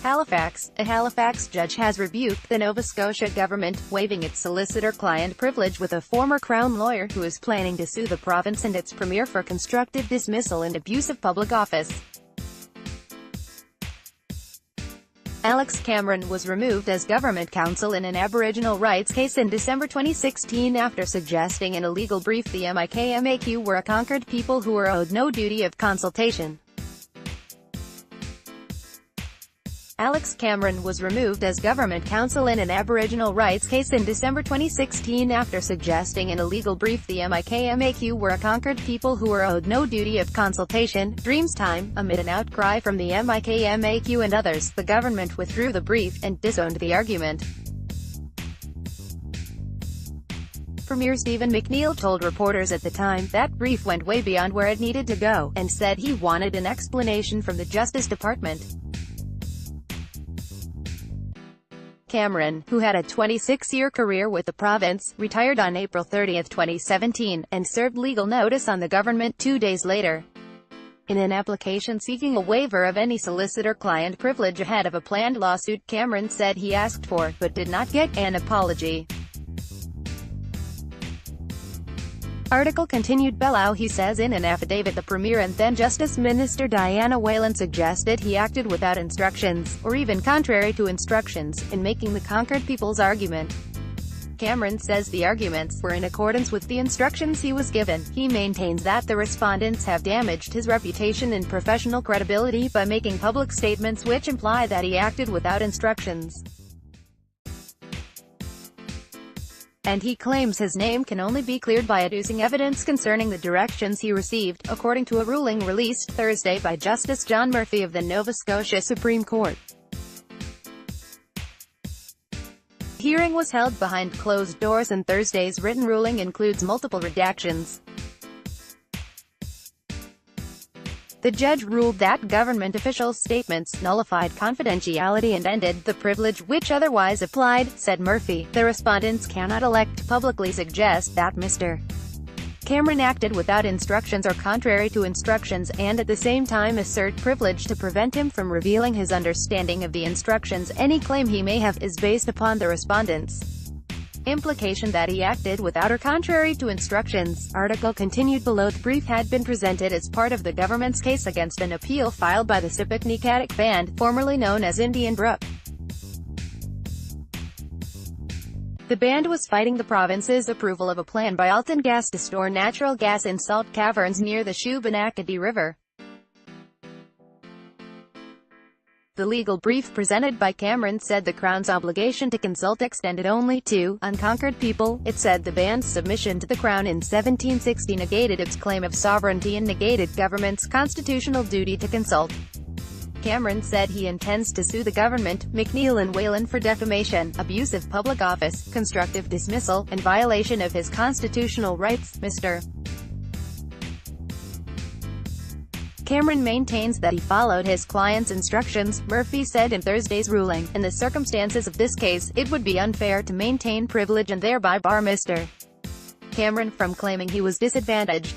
Halifax. A Halifax judge has rebuked the Nova Scotia government, waiving its solicitor-client privilege with a former Crown lawyer who is planning to sue the province and its premier for constructive dismissal and abuse of public office. Alex Cameron was removed as government counsel in an Aboriginal rights case in December 2016 after suggesting in a legal brief the MIKMAQ were a conquered people who were owed no duty of consultation. Alex Cameron was removed as government counsel in an Aboriginal rights case in December 2016 after suggesting in a legal brief the MIKMAQ were a conquered people who were owed no duty of consultation. Dreamtime. Amid an outcry from the MIKMAQ and others, the government withdrew the brief and disowned the argument. Premier Stephen McNeil told reporters at the time that brief went way beyond where it needed to go, and said he wanted an explanation from the Justice Department. Cameron, who had a 26-year career with the province, retired on April 30, 2017, and served legal notice on the government 2 days later. In an application seeking a waiver of any solicitor-client privilege ahead of a planned lawsuit, Cameron said he asked for, but did not get, an apology. Article continued. Below he says in an affidavit the Premier and then Justice Minister Diana Whalen suggested he acted without instructions, or even contrary to instructions, in making the conquered people's argument. Cameron says the arguments were in accordance with the instructions he was given. He maintains that the respondents have damaged his reputation and professional credibility by making public statements which imply that he acted without instructions. And he claims his name can only be cleared by adducing evidence concerning the directions he received, according to a ruling released Thursday by Justice John Murphy of the Nova Scotia Supreme Court. The hearing was held behind closed doors and Thursday's written ruling includes multiple redactions. The judge ruled that government officials' statements nullified confidentiality and ended the privilege which otherwise applied, said Murphy. The respondents cannot elect to publicly suggest that Mr. Cameron acted without instructions or contrary to instructions, and at the same time assert privilege to prevent him from revealing his understanding of the instructions. Any claim he may have is based upon the respondents' implication that he acted without or contrary to instructions. Article continued. Below the brief had been presented as part of the government's case against an appeal filed by the Sipeknekatik Band, formerly known as Indian Brook. The band was fighting the province's approval of a plan by Alton Gas to store natural gas in salt caverns near the Shubenacadie River. The legal brief presented by Cameron said the Crown's obligation to consult extended only to unconquered people. It said the band's submission to the Crown in 1760 negated its claim of sovereignty and negated government's constitutional duty to consult. Cameron said he intends to sue the government, McNeil and Whalen for defamation, abuse of public office, constructive dismissal, and violation of his constitutional rights. Mr. Cameron maintains that he followed his client's instructions, Murphy said in Thursday's ruling. In the circumstances of this case, it would be unfair to maintain privilege and thereby bar Mr. Cameron from claiming he was disadvantaged.